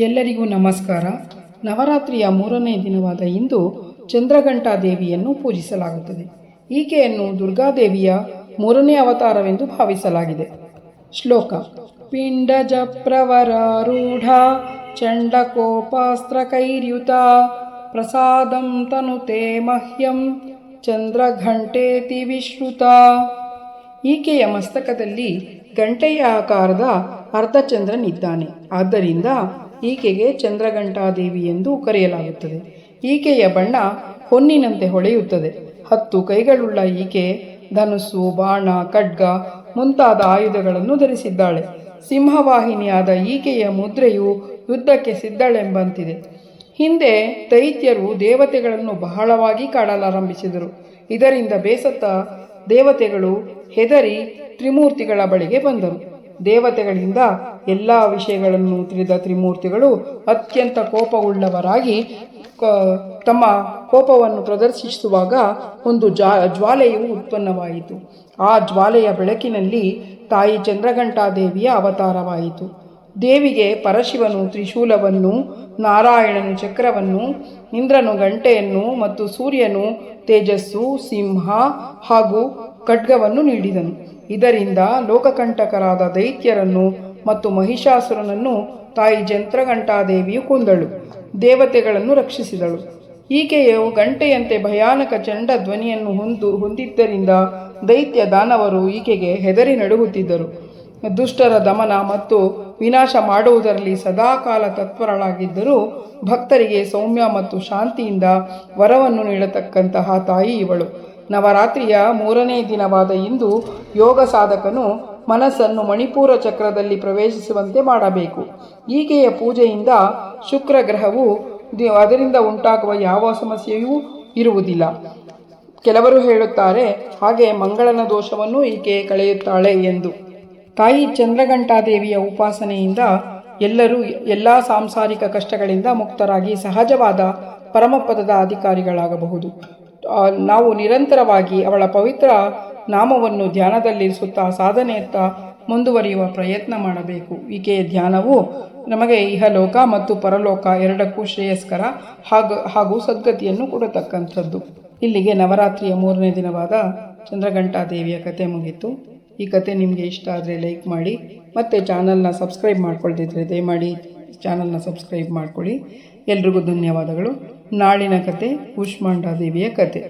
ಎಲ್ಲರಿಗೂ ನಮಸ್ಕಾರ. ನವರಾತ್ರಿಯ 3ನೇ ದಿನವಾದ ಇಂದು ಚಂದ್ರಘಂಟಾ ದೇವಿಯನ್ನು ಪೂಜಿಸಲಾಗುತ್ತದೆ. ಈಕೆಯನ್ನು ದುರ್ಗಾದೇವಿಯ 3ನೇ ಅವತಾರವೆಂದು ಭಾವಿಸಲಾಗಿದೆ. ಶ್ಲೋಕ: ಪಿಂಡಜ ಪ್ರವರಾರೂಢ ಚಂಡಕೋಪಾಸ್ತ್ರಕೈರ್ಯುತ ಪ್ರಸಾದಂ ತನುತೆ ಮಹ್ಯಂ ಚಂದ್ರಘಂಟೇತಿ ವಿಶ್ರುತ. ಈಕೆಯ ಮಸ್ತಕದಲ್ಲಿ ಗಂಟೆಯ ಆಕಾರದ ಅರ್ಧಚಂದ್ರನಿದ್ದಾನೆ. ಆದ್ದರಿಂದ ಈಕೆಗೆ ಚಂದ್ರಘಂಟಾದೇವಿ ಎಂದು ಕರೆಯಲಾಗುತ್ತದೆ. ಈಕೆಯ ಬಣ್ಣ ಹೊನ್ನಿನಂತೆ ಹೊಳೆಯುತ್ತದೆ. 10 ಕೈಗಳುಳ್ಳ ಈಕೆ ಧನುಸ್ಸು, ಬಾಣ, ಖಡ್ಗ ಮುಂತಾದ ಆಯುಧಗಳನ್ನು ಧರಿಸಿದ್ದಾಳೆ. ಸಿಂಹವಾಹಿನಿಯಾದ ಈಕೆಯ ಮುದ್ರೆಯು ಯುದ್ಧಕ್ಕೆ ಸಿದ್ಧಳೆಂಬಂತಿದೆ. ಹಿಂದೆ ದೈತ್ಯರು ದೇವತೆಗಳನ್ನು ಬಹಳವಾಗಿ ಕಾಡಲಾರಂಭಿಸಿದರು. ಇದರಿಂದ ಬೇಸತ್ತ ದೇವತೆಗಳು ಹೆದರಿ ತ್ರಿಮೂರ್ತಿಗಳ ಬಳಿಗೆ ಬಂದರು. ದೇವತೆಗಳಿಂದ ಎಲ್ಲ ವಿಷಯಗಳನ್ನು ತಿಳಿದ ತ್ರಿಮೂರ್ತಿಗಳು ಅತ್ಯಂತ ಕೋಪವುಳ್ಳವರಾಗಿ ತಮ್ಮ ಕೋಪವನ್ನು ಪ್ರದರ್ಶಿಸುವಾಗ ಒಂದು ಜ್ವಾಲೆಯು ಉತ್ಪನ್ನವಾಯಿತು. ಆ ಜ್ವಾಲೆಯ ಬೆಳಕಿನಲ್ಲಿ ತಾಯಿ ಚಂದ್ರಘಂಟಾದೇವಿಯ ಅವತಾರವಾಯಿತು. ದೇವಿಗೆ ಪರಶಿವನು ತ್ರಿಶೂಲವನ್ನು, ನಾರಾಯಣನು ಚಕ್ರವನ್ನು, ಇಂದ್ರನು ಗಂಟೆಯನ್ನು ಮತ್ತು ಸೂರ್ಯನು ತೇಜಸ್ಸು, ಸಿಂಹ ಹಾಗೂ ಖಡ್ಗವನ್ನು ನೀಡಿದನು. ಇದರಿಂದ ಲೋಕಕಂಟಕರಾದ ದೈತ್ಯರನ್ನು ಮತ್ತು ಮಹಿಷಾಸುರನನ್ನು ತಾಯಿ ಚಂದ್ರಘಂಟಾದೇವಿಯು ಕೊಂದಳು. ದೇವತೆಗಳನ್ನು ರಕ್ಷಿಸಿದಳು. ಈಕೆಯು ಗಂಟೆಯಂತೆ ಭಯಾನಕ ಚಂಡ ಧ್ವನಿಯನ್ನು ಹೊಂದಿದ್ದರಿಂದ ದೈತ್ಯ ದಾನವರು ಈಕೆಗೆ ಹೆದರಿ ನಡುಗುತ್ತಿದ್ದರು. ದುಷ್ಟರ ದಮನ ಮತ್ತು ವಿನಾಶ ಮಾಡುವುದರಲ್ಲಿ ಸದಾಕಾಲ ತತ್ಪರಳಾಗಿದ್ದರೂ ಭಕ್ತರಿಗೆ ಸೌಮ್ಯ ಮತ್ತು ಶಾಂತಿಯಿಂದ ವರವನ್ನು ನೀಡತಕ್ಕಂತಹ ತಾಯಿ ಇವಳು. ನವರಾತ್ರಿಯ 3ನೇ ದಿನವಾದ ಇಂದು ಯೋಗ ಸಾಧಕನು ಮನಸ್ಸನ್ನು ಮಣಿಪೂರ ಚಕ್ರದಲ್ಲಿ ಪ್ರವೇಶಿಸುವಂತೆ ಮಾಡಬೇಕು. ಈಕೆಯ ಪೂಜೆಯಿಂದ ಶುಕ್ರ ಗ್ರಹವು ಅದರಿಂದ ಉಂಟಾಗುವ ಯಾವ ಸಮಸ್ಯೆಯೂ ಇರುವುದಿಲ್ಲ. ಕೆಲವರು ಹೇಳುತ್ತಾರೆ, ಹಾಗೆ ಮಂಗಳನ ದೋಷವನ್ನು ಈಕೆ ಕಳೆಯುತ್ತಾಳೆ ಎಂದು. ತಾಯಿ ಚಂದ್ರಘಂಟಾದೇವಿಯ ಉಪಾಸನೆಯಿಂದ ಎಲ್ಲರೂ ಎಲ್ಲ ಸಾಂಸಾರಿಕ ಕಷ್ಟಗಳಿಂದ ಮುಕ್ತರಾಗಿ ಸಹಜವಾದ ಪರಮಪದದ ಅಧಿಕಾರಿಗಳಾಗಬಹುದು. ನಾವು ನಿರಂತರವಾಗಿ ಅವಳ ಪವಿತ್ರ ನಾಮವನ್ನು ಧ್ಯಾನದಲ್ಲಿರಿಸುತ್ತಾ ಸಾಧನೆಯತ್ತ ಮುಂದುವರಿಯುವ ಪ್ರಯತ್ನ ಮಾಡಬೇಕು. ಈಕೆಯ ಧ್ಯಾನವು ನಮಗೆ ಇಹಲೋಕ ಮತ್ತು ಪರಲೋಕ ಎರಡಕ್ಕೂ ಶ್ರೇಯಸ್ಕರ ಹಾಗೂ ಸದ್ಗತಿಯನ್ನು ಕೊಡತಕ್ಕಂಥದ್ದು. ಇಲ್ಲಿಗೆ ನವರಾತ್ರಿಯ 3ನೇ ದಿನವಾದ ಚಂದ್ರಘಂಟಾದೇವಿಯ ಕತೆ ಮುಗಿತು. ಈ ಕತೆ ನಿಮಗೆ ಇಷ್ಟ ಆದರೆ ಲೈಕ್ ಮಾಡಿ, ಮತ್ತು ಚಾನಲ್ನ ಸಬ್ಸ್ಕ್ರೈಬ್ ಮಾಡ್ಕೊಳ್ತಿದ್ರೆ ದಯಮಾಡಿ ಚಾನಲ್ನ ಸಬ್ಸ್ಕ್ರೈಬ್ ಮಾಡ್ಕೊಳ್ಳಿ. ಎಲ್ರಿಗೂ ಧನ್ಯವಾದಗಳು. ನಾಳಿನ ಕತೆ ಕೂಷ್ಮಾಂಡಾ ದೇವಿಯ ಕತೆ.